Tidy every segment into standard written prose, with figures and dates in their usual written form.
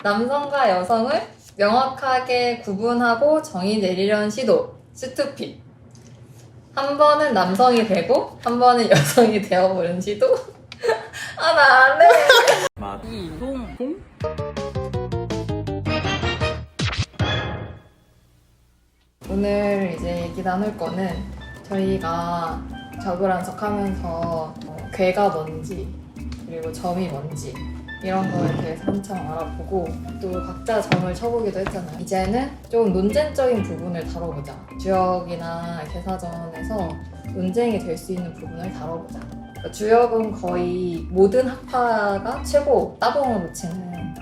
남성과 여성을 명확하게 구분하고 정의 내리려는 시도, 스투핏. 한 번은 남성이 되고 한 번은 여성이 되어보는 시도. 아, 나 안 해. 이동 오늘 이제 얘기 나눌 거는 저희가 저그란석 하면서 괴가 뭔지 그리고 점이 뭔지 이런 거에 대해서 한참 알아보고 또 각자 점을 쳐보기도 했잖아요. 이제는 좀 논쟁적인 부분을 다뤄보자. 주역이나 개사전에서 논쟁이 될 수 있는 부분을 다뤄보자. 그러니까 주역은 거의 모든 학파가 최고 따봉으로 치는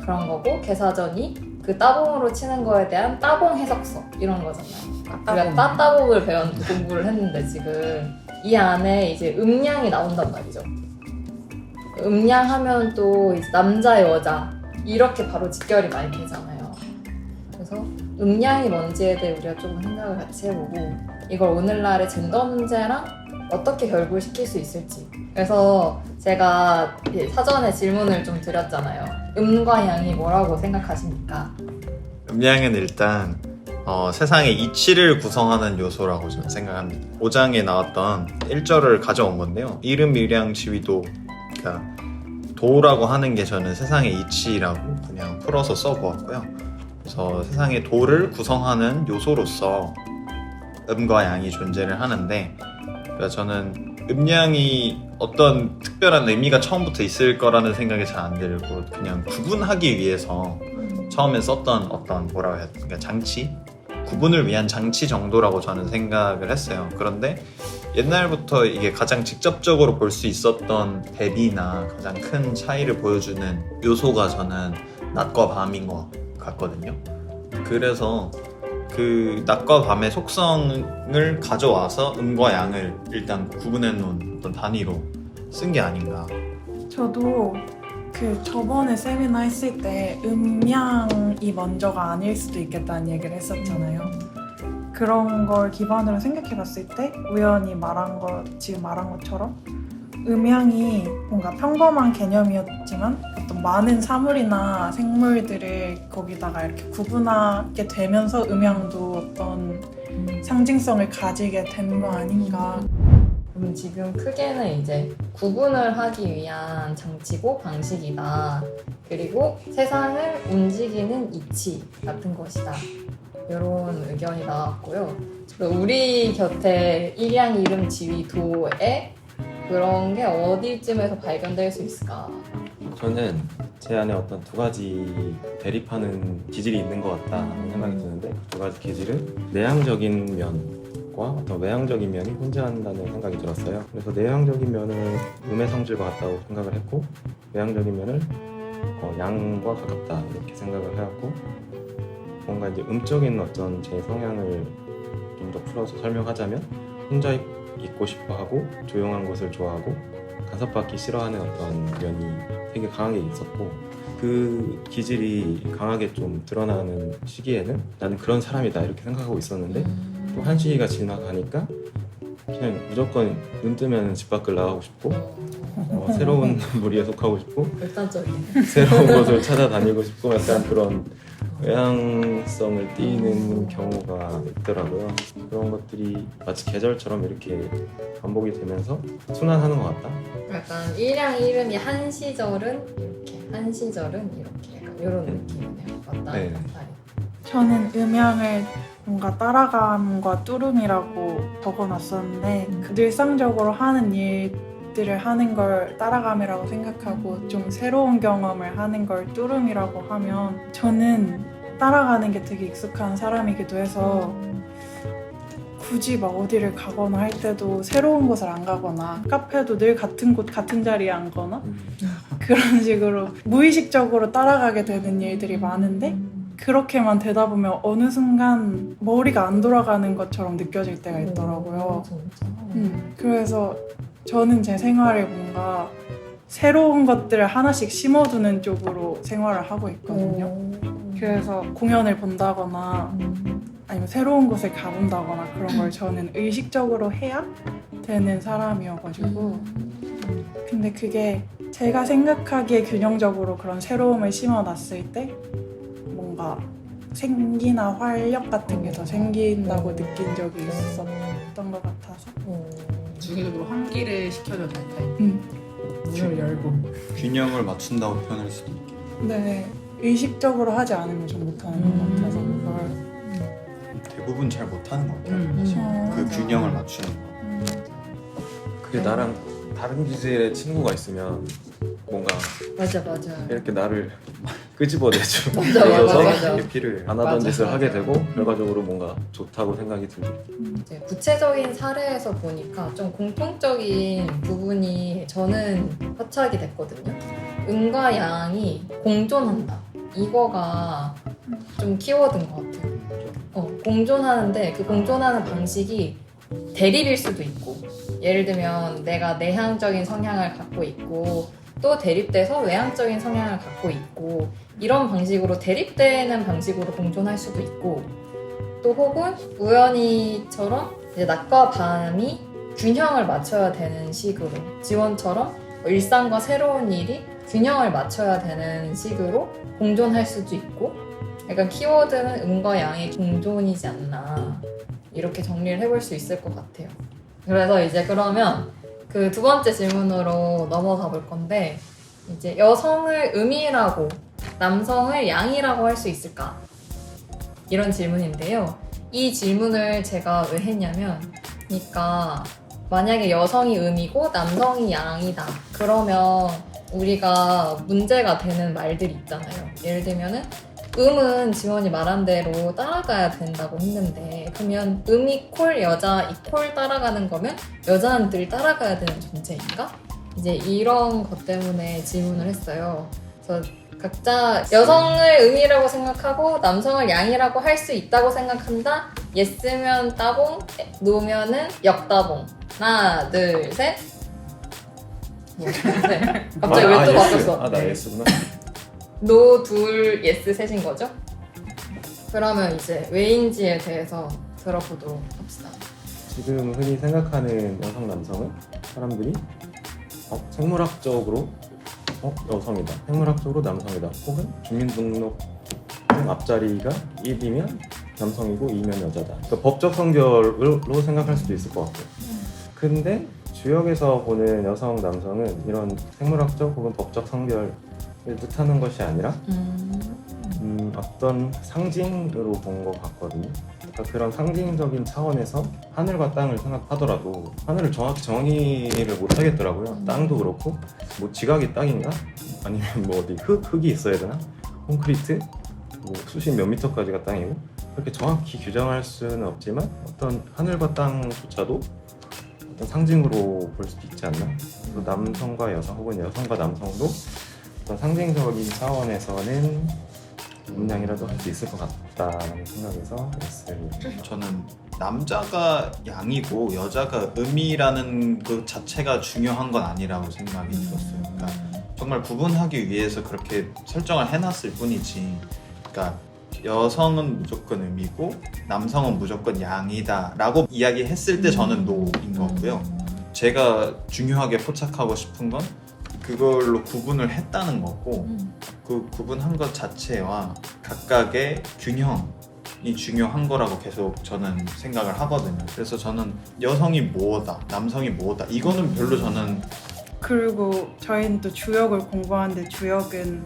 그런 거고, 개사전이 그 따봉으로 치는 거에 대한 따봉 해석서 이런 거잖아요. 우리가 따따봉을 공부를 했는데 지금 이 안에 이제 음량이 나온단 말이죠. 음량하면 또 이제 남자, 여자 이렇게 바로 직결이 많이 되잖아요. 그래서 음량이 뭔지에 대해 우리가 조금 생각을 같이 해보고 이걸 오늘날의 젠더 문제랑 어떻게 결부시킬 수 있을지. 그래서 제가 사전에 질문을 좀 드렸잖아요. 음과 양이 뭐라고 생각하십니까? 음양은 일단 세상의 이치를 구성하는 요소라고 저는 생각합니다. 5장에 나왔던 1절을 가져온 건데요. 이름, 일양, 지위도, 그러니까 도라고 하는 게 저는 세상의 이치라고 그냥 풀어서 써보았고요. 그래서 세상의 도를 구성하는 요소로서 음과 양이 존재를 하는데, 그러니까 저는 음양이 어떤 특별한 의미가 처음부터 있을 거라는 생각이 잘 안 들고 그냥 구분하기 위해서 처음에 썼던 어떤 뭐라고 해야 될까, 장치? 구분을 위한 장치 정도라고 저는 생각을 했어요. 그런데 옛날부터 이게 가장 직접적으로 볼 수 있었던 대비나 가장 큰 차이를 보여주는 요소가 저는 낮과 밤인 것 같거든요. 그래서 그 낮과 밤의 속성을 가져와서 음과 양을 일단 구분해 놓은 어떤 단위로 쓴 게 아닌가. 저도 저번에 세미나 했을 때 음양이 먼저가 아닐 수도 있겠다는 얘기를 했었잖아요. 그런 걸 기반으로 생각해 봤을 때 우연히 지금 말한 것처럼 음양이 뭔가 평범한 개념이었지만 어떤 많은 사물이나 생물들을 거기다가 이렇게 구분하게 되면서 음양도 어떤 상징성을 가지게 된 거 아닌가. 그럼 지금 크게는 이제 구분을 하기 위한 장치고 방식이다. 그리고 세상을 움직이는 이치 같은 것이다. 이런 의견이 나왔고요. 우리 곁에 일양, 이름, 지위, 도에 그런 게 어디쯤에서 발견될 수 있을까? 저는 제 안에 어떤 두 가지 대립하는 기질이 있는 것 같다는 생각이 드는데, 그 두 가지 기질은 내향적인 면과 어떤 외향적인 면이 혼재한다는 생각이 들었어요. 그래서 내향적인 면을 음의 성질과 같다고 생각을 했고, 외향적인 면을 양과 가깝다 이렇게 생각을 해왔고, 뭔가 이제 음적인 어떤 제 성향을 좀 더 풀어서 설명하자면 혼자 있고 싶어하고 조용한 것을 좋아하고 간섭받기 싫어하는 어떤 면이 되게 강하게 있었고, 그 기질이 강하게 좀 드러나는 시기에는 나는 그런 사람이다 이렇게 생각하고 있었는데, 또 한 시기가 지나가니까 그냥 무조건 눈 뜨면 집 밖을 나가고 싶고 새로운 무리에 속하고 싶고 극단적이네. 새로운 곳을 찾아다니고 싶고 약간 그런 외향성을 띠는 경우가 있더라고요. 그런 것들이 마치 계절처럼 이렇게 반복이 되면서 순환하는 것 같다. 약간 일양, 이름이 한 시절은 이렇게, 한 시절은 이렇게 약간 이런 느낌이네요. 맞다? 네. 저는 음양을 뭔가 따라감과 뚜름이라고 적어놨었는데, 일상적으로 하는 일들을 하는 걸 따라감이라고 생각하고 좀 새로운 경험을 하는 걸 뚜름이라고 하면, 저는 따라가는 게 되게 익숙한 사람이기도 해서 굳이 막 어디를 가거나 할 때도 새로운 곳을 안 가거나, 카페도 늘 같은 곳 같은 자리에 앉거나 그런 식으로 무의식적으로 따라가게 되는 일들이 많은데, 그렇게만 되다 보면 어느 순간 머리가 안 돌아가는 것처럼 느껴질 때가 있더라고요. 그래서 저는 제 생활에 뭔가 새로운 것들을 하나씩 심어두는 쪽으로 생활을 하고 있거든요. 그래서 공연을 본다거나 아니면 새로운 곳에 가본다거나 그런 걸 저는 의식적으로 해야 되는 사람이어가지고, 근데 그게 제가 생각하기에 균형적으로 그런 새로움을 심어놨을 때 뭔가 생기나 활력 같은 게 더 생긴다고 느낀 적이 있었던 것 같아서 중의적으로 환기를 시켜줘야 될 타입. 문을 열고. 균형을 맞춘다고 표현할 수도 있겠네. 네, 의식적으로 하지 않으면 좀 못하는 것 같아서 그걸 대부분 잘 못하는 것 같아요. 어, 그 균형을 맞추는 거. 그래 나랑 다른 기질의 친구가 있으면 뭔가 맞아. 이렇게 나를 끄집어내죠. 맞아. 필요해요. 안 하던 맞아, 짓을 맞아. 하게 되고 결과적으로 뭔가 좋다고 생각이 들고. 이제 구체적인 사례에서 보니까 좀 공통적인 부분이 저는 포착이 됐거든요. 음과 양이 공존한다. 이거가 좀 키워드인 것 같아요. 공존하는데 그 공존하는 방식이 대립일 수도 있고, 예를 들면 내가 내향적인 성향을 갖고 있고 또 대립돼서 외향적인 성향을 갖고 있고, 이런 방식으로 대립되는 방식으로 공존할 수도 있고, 또 혹은 우연히처럼 이제 낮과 밤이 균형을 맞춰야 되는 식으로, 지원처럼 일상과 새로운 일이 균형을 맞춰야 되는 식으로 공존할 수도 있고, 약간 키워드는 음과 양의 공존이지 않나, 이렇게 정리를 해볼 수 있을 것 같아요. 그래서 이제 그러면 그 두 번째 질문으로 넘어가 볼 건데, 이제 여성을 음이라고 남성을 양이라고 할 수 있을까? 이런 질문인데요. 이 질문을 제가 왜 했냐면, 그러니까 만약에 여성이 음이고 남성이 양이다, 그러면 우리가 문제가 되는 말들이 있잖아요. 예를 들면은 음은 지원이 말한 대로 따라가야 된다고 했는데, 그러면 음 이퀄 여자 이퀄 따라가는 거면 여자는 늘 따라가야 되는 존재인가? 이제 이런 것 때문에 질문을 했어요. 그래서 각자 여성을 음이라고 생각하고 남성을 양이라고 할 수 있다고 생각한다. 예스면 따봉, 노면은 역따봉. 하나, 둘, 셋. 네. 갑자기 왜 또 바뀌었어? 아나 예스구나. 노, 둘, 예스, 셋인 거죠? 그러면 이제 왜인지에 대해서 들어보도록 합시다. 지금 흔히 생각하는 여성 남성은 사람들이 생물학적으로 여성이다, 생물학적으로 남성이다, 혹은 주민등록 앞자리가 1이면 남성이고 2면 여자다. 그러니까 법적 성별로 생각할 수도 있을 것 같고요. 근데 주역에서 보는 여성 남성은 이런 생물학적 혹은 법적 성별을 뜻하는 것이 아니라 어떤 상징으로 본 것 같거든요. 그러니까 그런 상징적인 차원에서 하늘과 땅을 생각하더라도 하늘을 정확히 정의를 못 하겠더라고요. 땅도 그렇고 뭐 지각이 땅인가? 아니면 뭐 어디 흙이 있어야 되나? 콘크리트? 뭐 수십 몇 미터까지가 땅이고, 그렇게 정확히 규정할 수는 없지만 어떤 하늘과 땅조차도 어떤 상징으로 볼 수도 있지 않나? 그리고 남성과 여성 혹은 여성과 남성도 어떤 상징적인 차원에서는 음양이라도 할 수 있을 것 같다라는 생각에서 S를. 저는 남자가 양이고 여자가 음이라는 그 자체가 중요한 건 아니라고 생각이 들었어요. 그러니까 정말 구분하기 위해서 그렇게 설정을 해놨을 뿐이지, 그러니까 여성은 무조건 음이고 남성은 무조건 양이다 라고 이야기했을 때 저는 노인 거고요. 제가 중요하게 포착하고 싶은 건 그걸로 구분을 했다는 거고, 그 구분한 것 자체와 각각의 균형이 중요한 거라고 계속 저는 생각을 하거든요. 그래서 저는 여성이 뭐다, 남성이 뭐다, 이거는 별로 저는. 그리고 저희는 또 주역을 공부하는데 주역은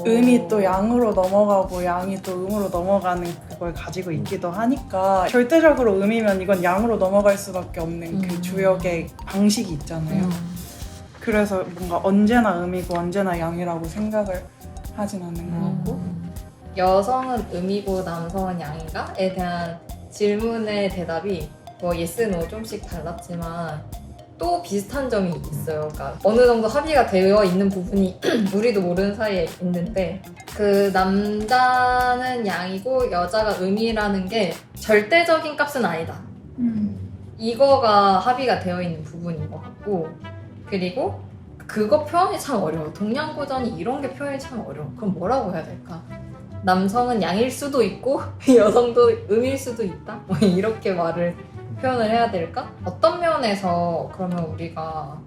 음이 또 양으로 넘어가고 양이 또 음으로 넘어가는 그걸 가지고 있기도 하니까 절대적으로 음이면 이건 양으로 넘어갈 수밖에 없는 그 주역의 방식이 있잖아요. 그래서 뭔가 언제나 음이고 언제나 양이라고 생각을 하진 않는 것 같고, 여성은 음이고 남성은 양인가?에 대한 질문의 대답이 뭐 yes, no 좀씩 달랐지만 또 비슷한 점이 있어요. 그러니까 어느 정도 합의가 되어 있는 부분이 우리도 모르는 사이에 있는데, 그 남자는 양이고 여자가 음이라는 게 절대적인 값은 아니다. 이거가 합의가 되어 있는 부분인 것 같고, 그리고 그거 표현이 참 어려워. 동양고전이 이런 게 표현이 참 어려워. 그럼 뭐라고 해야 될까? 남성은 양일 수도 있고 여성도 음일 수도 있다? 뭐 이렇게 말을 표현을 해야 될까? 어떤 면에서 그러면 우리가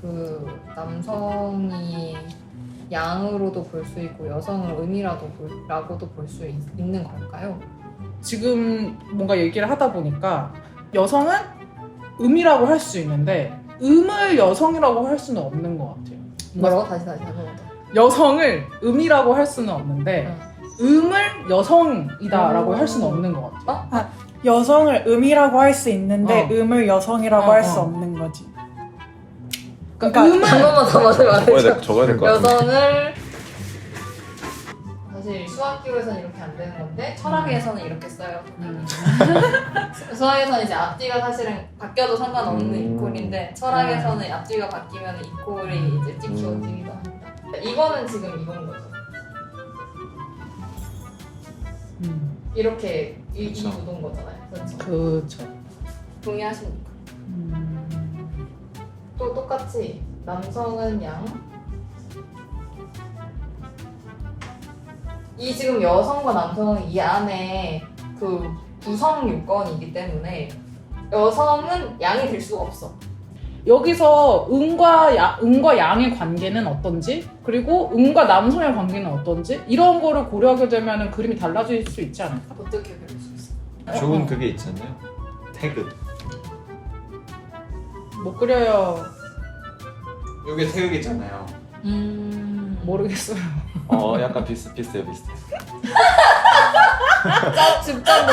그 남성이 양으로도 볼 수 있고 여성을 음이라고도 볼 수 있는 걸까요? 지금 뭔가 얘기를 하다 보니까 여성은 음이라고 할 수 있는데 음을 여성이라고 할 수는 없는 것 같아요. 뭐라고? 다시 해보자. 여성을 음이라고 할 수는 없는데 음을 여성이다라고 할 수는 없는 것 같아요. 여성을 음이라고 할 수 있는데 음을 여성이라고 어, 할 수 어. 없는 거지. 그러니까 음을 한 번만 더 말해줘. 적어야 될 것 같은데. 여성을 사실 수학기호에서는 이렇게 안 되는 건데 철학에서는 이렇게 써요. 수학에서는 이제 앞뒤가 사실은 바뀌어도 상관없는 이퀄인데 철학에서는 앞뒤가 바뀌면 이퀄이 이제 찍혀지기도 합니다. 이거는 지금 이건 거죠. 이렇게 이 구도인 거잖아요. 그렇죠? 그렇죠. 동의하십니까? 또 똑같이 남성은 양. 이 지금 여성과 남성은 이 안에 그 구성 요건이기 때문에 여성은 양이 될 수가 없어. 여기서 음과 양의 관계는 어떤지 그리고 음과 남성의 관계는 어떤지 이런 거를 고려하게 되면 그림이 달라질 수 있지 않을까? 어떻게 그릴 수 있어? 좋은 그게 있잖아요. 태극. 못 그려요. 이게 태극이잖아요. 모르겠어요. 약간 비슷해요. 집단도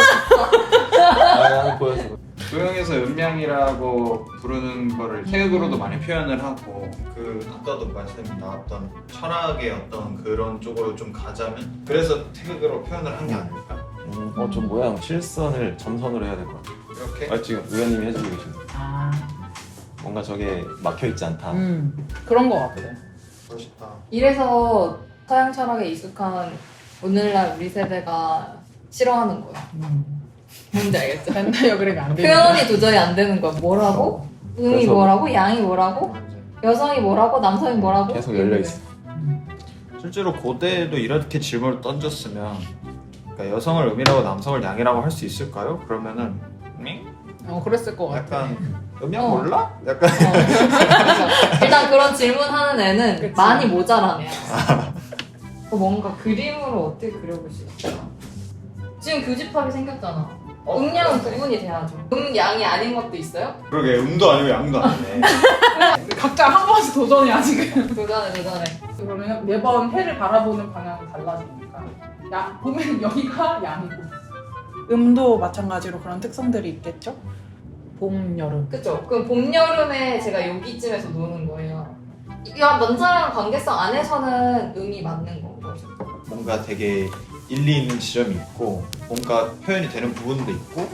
한번 보여줘. 도형에서 음양이라고 부르는 거를 태극으로도 많이 표현을 하고 그 아까도 말씀 나왔던 철학의 어떤 그런 쪽으로 좀 가자면 그래서 태극으로 표현을 한 게 아닐까? 좀 모양 실선을 점선으로 해야 될 것 같아요. 이렇게 지금 의원님이 해주고 계시네. 뭔가 저게 막혀 있지 않다. 그런 거 같아요. 멋있다. 이래서 서양 철학에 익숙한 오늘날 우리 세대가 싫어하는 거야. 뭔지 알겠죠? 맨날 그림이 안 되는 표현이 도저히 안 되는 거야. 뭐라고? 음이 그래서 뭐라고? 양이 뭐라고? 여성이 뭐라고? 남성이 뭐라고? 계속 열려 있어. 실제로 고대에도 이렇게 질문을 던졌으면 그러니까 여성을 음이라고 남성을 양이라고 할 수 있을까요? 그러면은 그랬을 것 같아. 약간 음양 어. 몰라? 약간 일단 그런 질문하는 애는 그치. 많이 모자란 애야. 뭔가 그림으로 어떻게 그려볼 수 있을까? 지금 교집합이 생겼잖아. 음양은 구분이 돼야죠. 양이 아닌 것도 있어요? 그러게 음도 아니고 양도 아니네. 각자 한 번씩 도전이야 지금. 도전해. 그러면 매번 해를 바라보는 방향이 달라지니까. 보면 여기가 양이고. 음도 마찬가지로 그런 특성들이 있겠죠? 봄, 여름. 그쵸? 그럼 봄, 여름에 제가 여기쯤에서 노는 거예요. 야, 남자랑 관계성 안에서는 음이 맞는 건 거죠. 뭔가 되게 일리 있는 지점이 있고 뭔가 표현이 되는 부분도 있고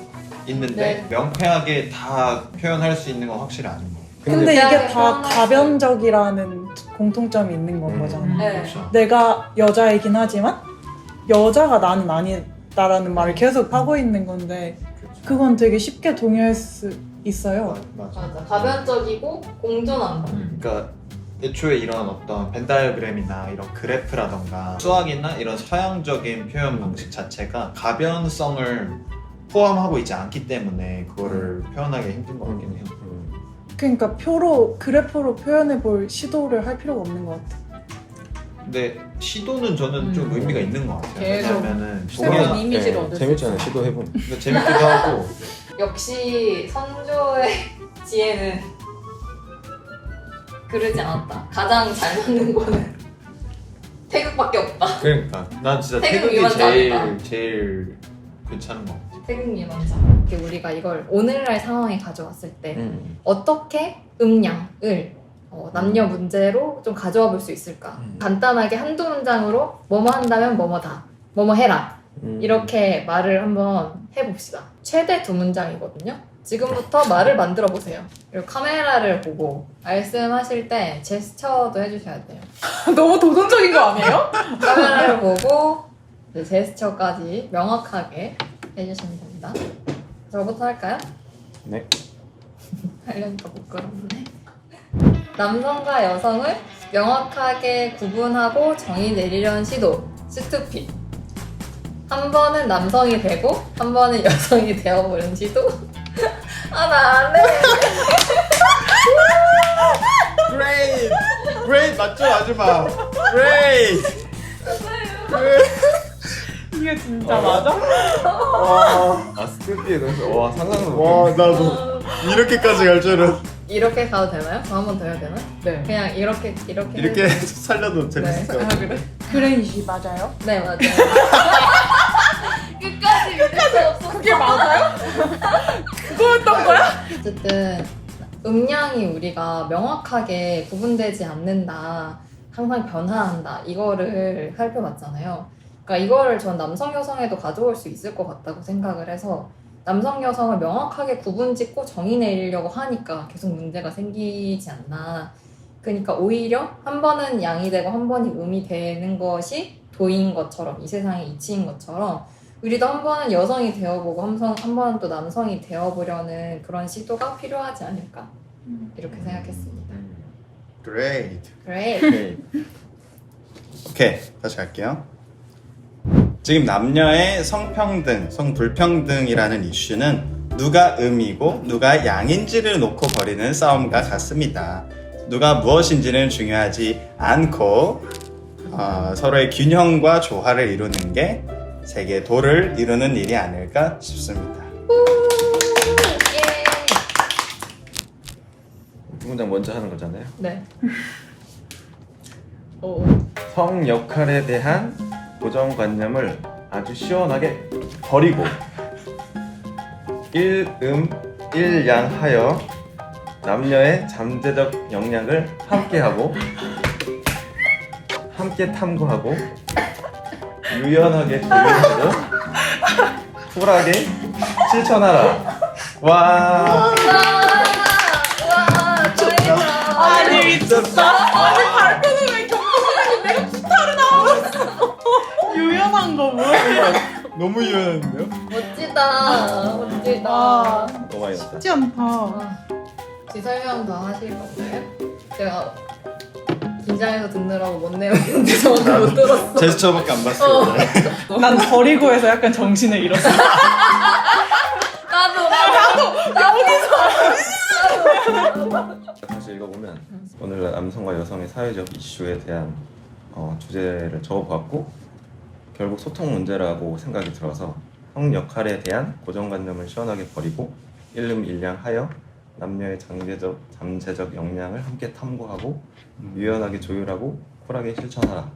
있는데 네. 명쾌하게 다 표현할 수 있는 건 확실히 아닌 거. 근데 이게 대학에 다 표현할 수- 가변적이라는 공통점이 있는 건 거잖아. 네. 그렇죠. 내가 여자이긴 하지만 여자가 나는 아니다라는 말을 계속 하고 있는 건데 그건 되게 쉽게 동의할 수 있어요. 맞아. 맞아. 가변적이고 공존한다. 그러니까 애초에 이런 어떤 벤다이어그램이나 이런 그래프라던가 수학이나 이런 서양적인 표현 방식 자체가 가변성을 포함하고 있지 않기 때문에 그거를 표현하기 힘든 것 같긴 해요. 그러니까 그래프로 표현해 볼 시도를 할 필요가 없는 것 같아. 근데 시도는 저는 좀 의미가 있는 것 같아요. 계속 왜냐면은 새로운 보면 이미지를 얻을 수 재밌잖아요. 있어요. 시도해보면. 근데 재밌기도 하고 역시 선조의 지혜는 그러지 않았다. 가장 잘 맞는 거는 태극밖에 없다. 그러니까 난 진짜 태극 태극이 위반자입니다. 제일 괜찮은 것 같아. 태극 미만자. 이렇게 우리가 이걸 오늘날 상황에 가져왔을 때 어떻게 음양을 남녀 문제로 좀 가져와 볼 수 있을까? 간단하게 한두 문장으로 뭐뭐 한다면 뭐뭐다, 뭐뭐 해라 이렇게 말을 한번 해봅시다. 최대 2문장이거든요. 지금부터 말을 만들어 보세요. 그리고 카메라를 보고 말씀하실 때 제스처도 해주셔야 돼요. 너무 도전적인 거 아니에요? 카메라를 보고 이제 제스처까지 명확하게 해주시면 됩니다. 저부터 할까요? 네. 하려니까 부끄럽네. 남성과 여성을 명확하게 구분하고 정의 내리려는 시도 스투핏. 한 번은 남성이 되고 한 번은 여성이 되어보는 시도. 아, 나 안 해. Great 맞죠 아줌마? Great. 이게 진짜 맞아? 아 스크비에 넣어서 와 상상도 와 못했네. 나도 이렇게까지 갈 줄은. 이렇게 가도 되나요? 저 한 번 더 해야 되나? 네. 그냥 이렇게 이렇게 살려도 재밌을 것 아 같아. 그래? 그레이시 맞아요? 네 맞아요. 끝까지 믿을 수 없어. 그게 맞아요? 그거였던 거야? 어쨌든 음량이 우리가 명확하게 구분되지 않는다, 항상 변화한다, 이거를 살펴봤잖아요. 그러니까 이거를 전 남성 여성에도 가져올 수 있을 것 같다고 생각을 해서 남성 여성을 명확하게 구분짓고 정의 내리려고 하니까 계속 문제가 생기지 않나. 그러니까 오히려 한 번은 양이 되고 한 번이 음이 되는 것이 도인 것처럼, 이 세상의 이치인 것처럼 우리도 한 번은 여성이 되어보고 한 번은 또 남성이 되어보려는 그런 시도가 필요하지 않을까, 이렇게 생각했습니다. Great. Great. 오케이. 오케이 다시 갈게요. 지금 남녀의 성평등, 성불평등이라는 이슈는 누가 음이고 누가 양인지를 놓고 벌이는 싸움과 같습니다. 누가 무엇인지는 중요하지 않고 서로의 균형과 조화를 이루는 게 세계 도를 이루는 일이 아닐까 싶습니다. 두 문장 먼저 하는 거잖아요. 네. 성 역할에 대한 고정관념을 아주 시원하게 버리고 일양하여 남녀의 잠재적 역량을 함께하고 함께 탐구하고 유연하게 조율해서 쿨하게 실천하라. 와. 와, 저희가 아니 미쳤다. 아니 발표는 왜 경고선생님 내가 구타를 나왔어. 유연한 거 뭐야? 너무 유연한데요? 멋지다. 멋지다. 와 너무 많이 났다. 쉽지 않다. 혹시 설명 더 하실 건가요? 제가 긴장해서 듣느라고 뭔 내용인지 정확히 못 들었어. 제스처밖에 안 봤어요. 난 버리고 해서 약간 정신을 잃었어. 나도. 다시 읽어보면 오늘 남성과 여성의 사회적 이슈에 대한 주제를 적어보았고 결국 소통 문제라고 생각이 들어서 성 역할에 대한 고정관념을 시원하게 버리고 일름일량하여 남녀의 잠재적 역량을 함께 탐구하고 유연하게 조율하고 쿨하게 실천하라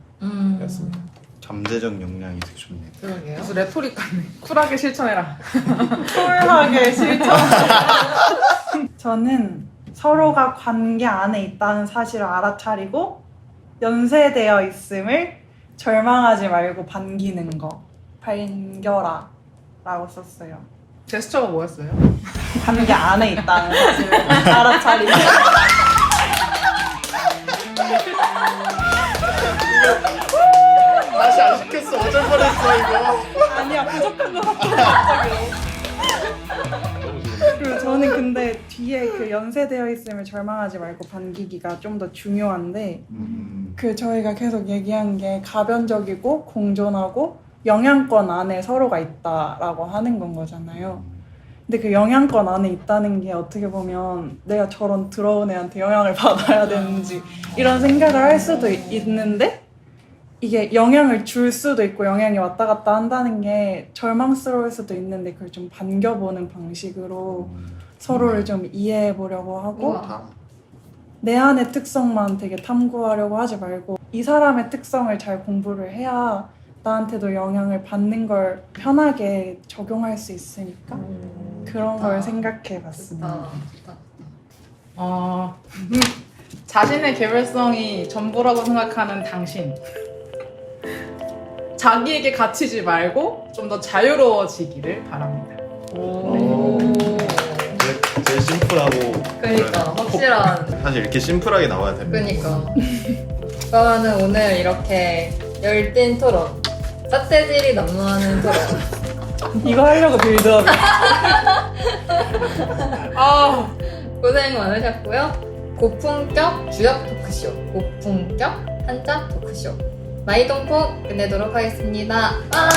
였습니다. 잠재적 역량이 되게 좋네요. 그러게요. 그래서 레토릭 같네. 쿨하게 실천해라. 쿨하게 실천. 저는 서로가 관계 안에 있다는 사실을 알아차리고 연쇄되어 있음을 절망하지 말고 반기는 거. 반겨라 라고 썼어요. 제스처가 뭐였어요? 관계 안에 있다는 사실을 알아차리고 다시 안 시켰어. 어쩔 뻔했어 이거. 아니야 부족한 거 같아 갑자기. 그리고 저는 근데 뒤에 그 연쇄되어 있음을 절망하지 말고 반기기가 좀 더 중요한데 그 저희가 계속 얘기한 게 가변적이고 공존하고 영향권 안에 서로가 있다라고 하는 건 거잖아요. 근데 그 영향권 안에 있다는 게 어떻게 보면 내가 저런 더러운 애한테 영향을 받아야 되는지 이런 생각을 할 수도 있는데 이게 영향을 줄 수도 있고 영향이 왔다 갔다 한다는 게 절망스러울 수도 있는데 그걸 좀 반겨보는 방식으로 서로를 좀 이해해 보려고 하고 우와. 내 안의 특성만 되게 탐구하려고 하지 말고 이 사람의 특성을 잘 공부를 해야 나한테도 영향을 받는 걸 편하게 적용할 수 있으니까 그런 걸 생각해 봤습니다. 좋다. 자신의 개별성이 전부라고 생각하는 당신. 자기에게 갇히지 말고 좀 더 자유로워지기를 바랍니다. 오. 제일 심플하고. 그러니까 확실한. 사실 이렇게 심플하게 나와야 됩니다. 그러니까. 그러면은 오늘 이렇게 열띤 토론, 삿대질이 난무하는 토론. 이거 하려고 빌드업. 고생 많으셨고요. 고품격 주역 토크쇼, 고품격 한자 토크쇼 마이동폭 끝내도록 하겠습니다. 와!